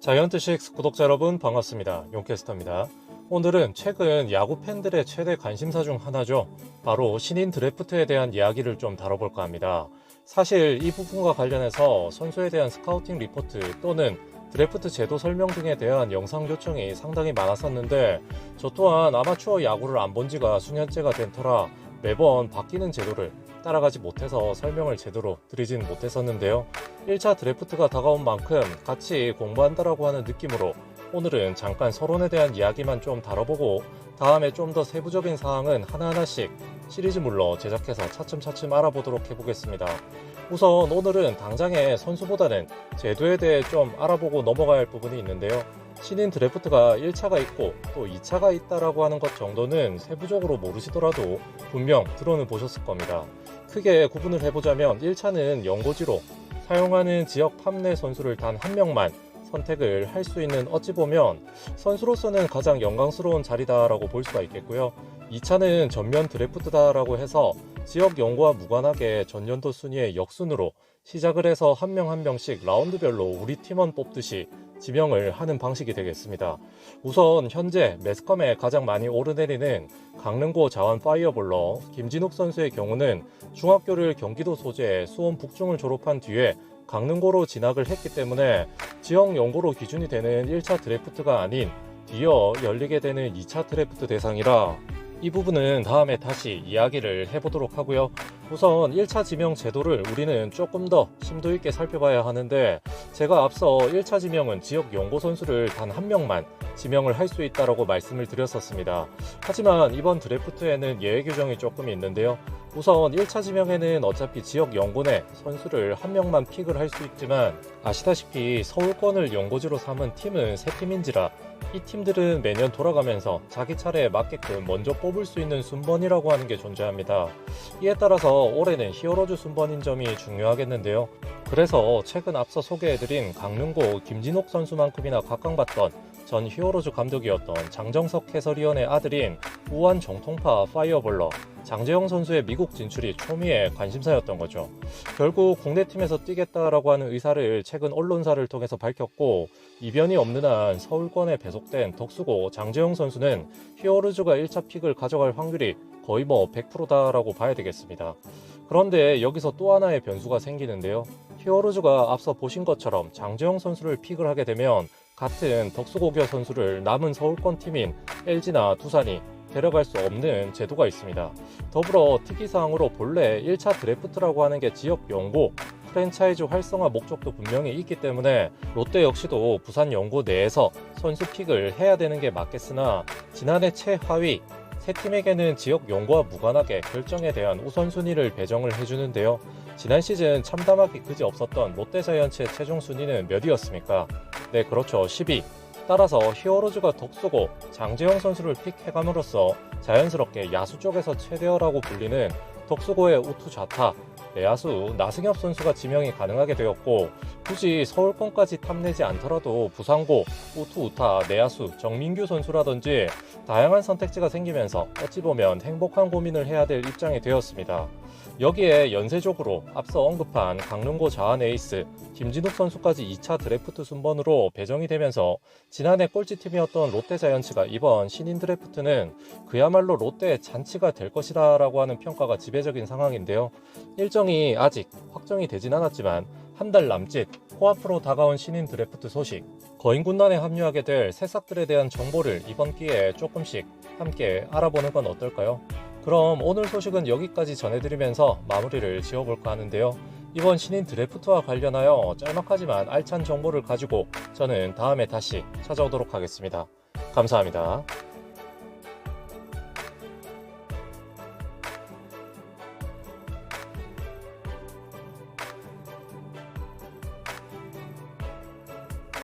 자이언트6 구독자 여러분 반갑습니다. 용캐스터입니다. 오늘은 최근 야구 팬들의 최대 관심사 중 하나죠. 바로 신인 드래프트에 대한 이야기를 좀 다뤄볼까 합니다. 사실 이 부분과 관련해서 선수에 대한 스카우팅 리포트 또는 드래프트 제도 설명 등에 대한 영상 요청이 상당히 많았었는데 저 또한 아마추어 야구를 안 본 지가 수년째가 된 터라 매번 바뀌는 제도를 따라가지 못해서 설명을 제대로 드리진 못했었는데요. 1차 드래프트가 다가온 만큼 같이 공부한다라고 하는 느낌으로 오늘은 잠깐 서론에 대한 이야기만 좀 다뤄보고 다음에 좀 더 세부적인 사항은 하나하나씩 시리즈물로 제작해서 차츰차츰 알아보도록 해보겠습니다. 우선 오늘은 당장의 선수보다는 제도에 대해 좀 알아보고 넘어가야 할 부분이 있는데요. 신인 드래프트가 1차가 있고 또 2차가 있다라고 하는 것 정도는 세부적으로 모르시더라도 분명 들어는 보셨을 겁니다. 크게 구분을 해보자면 1차는 연고지로 사용하는 지역 팜내 선수를 단 한 명만 선택을 할 수 있는 어찌 보면 선수로서는 가장 영광스러운 자리다라고 볼 수가 있겠고요. 2차는 전면 드래프트다라고 해서 지역 연고와 무관하게 전년도 순위의 역순으로 시작을 해서 한 명 한 명씩 라운드별로 우리 팀원 뽑듯이 지명을 하는 방식이 되겠습니다. 우선 현재 매스컴에 가장 많이 오르내리는 강릉고 자원 파이어볼러 김진욱 선수의 경우는 중학교를 경기도 소재 수원 북중을 졸업한 뒤에 강릉고로 진학을 했기 때문에 지역 연고로 기준이 되는 1차 드래프트가 아닌 뒤이어 열리게 되는 2차 드래프트 대상이라 이 부분은 다음에 다시 이야기를 해보도록 하고요. 우선 1차 지명 제도를 우리는 조금 더 심도 있게 살펴봐야 하는데 제가 앞서 1차 지명은 지역 연고 선수를 단 한 명만 지명을 할 수 있다고 말씀을 드렸었습니다. 하지만 이번 드래프트에는 예외 규정이 조금 있는데요. 우선 1차 지명에는 어차피 지역 연고 내 선수를 한 명만 픽을 할 수 있지만 아시다시피 서울권을 연고지로 삼은 팀은 3팀인지라 이 팀들은 매년 돌아가면서 자기 차례에 맞게끔 먼저 뽑을 수 있는 순번이라고 하는 게 존재합니다. 이에 따라서 올해는 히어로즈 순번인 점이 중요하겠는데요. 그래서 최근 앞서 소개해드린 강릉고 김진옥 선수만큼이나 각광받던 전 히어로즈 감독이었던 장정석 해설위원의 아들인 우한 정통파 파이어볼러 장재영 선수의 미국 진출이 초미의 관심사였던 거죠. 결국 국내팀에서 뛰겠다라고 하는 의사를 최근 언론사를 통해서 밝혔고 이변이 없는 한 서울권에 배속된 덕수고 장재영 선수는 히어로즈가 1차 픽을 가져갈 확률이 거의 100%다라고 봐야 되겠습니다. 그런데 여기서 또 하나의 변수가 생기는데요. 히어로즈가 앞서 보신 것처럼 장재영 선수를 픽을 하게 되면 같은 덕수고교 선수를 남은 서울권 팀인 LG나 두산이 데려갈 수 없는 제도가 있습니다. 더불어 특이사항으로 본래 1차 드래프트라고 하는 게 지역 연고, 프랜차이즈 활성화 목적도 분명히 있기 때문에 롯데 역시도 부산 연고 내에서 선수 픽을 해야 되는 게 맞겠으나 지난해 최하위 세 팀에게는 지역 연고와 무관하게 결정에 대한 우선순위를 배정을 해주는데요. 지난 시즌 참담하기 그지 없었던 롯데자이언츠의 최종 순위는 몇이었습니까? 네, 그렇죠. 10위. 따라서 히어로즈가 덕수고 장재영 선수를 픽해감으로써 자연스럽게 야수 쪽에서 최대어라고 불리는 덕수고의 우투 좌타 내야수 나승엽 선수가 지명이 가능하게 되었고 굳이 서울권까지 탐내지 않더라도 부산고 우투 우타 내야수 정민규 선수라든지 다양한 선택지가 생기면서 어찌 보면 행복한 고민을 해야 될 입장이 되었습니다. 여기에 연쇄적으로 앞서 언급한 강릉고 자완 에이스 김진욱 선수까지 2차 드래프트 순번으로 배정이 되면서 지난해 꼴찌팀이었던 롯데자이언츠가 이번 신인 드래프트는 그야말로 롯데의 잔치가 될 것이다 라고 하는 평가가 지배적인 상황인데요. 일정이 아직 확정이 되진 않았지만 한 달 남짓 코앞으로 다가온 신인 드래프트 소식, 거인군단에 합류하게 될 새싹들에 대한 정보를 이번 기회에 조금씩 함께 알아보는 건 어떨까요? 그럼 오늘 소식은 여기까지 전해드리면서 마무리를 지어볼까 하는데요. 이번 신인 드래프트와 관련하여 짤막하지만 알찬 정보를 가지고 저는 다음에 다시 찾아오도록 하겠습니다. 감사합니다.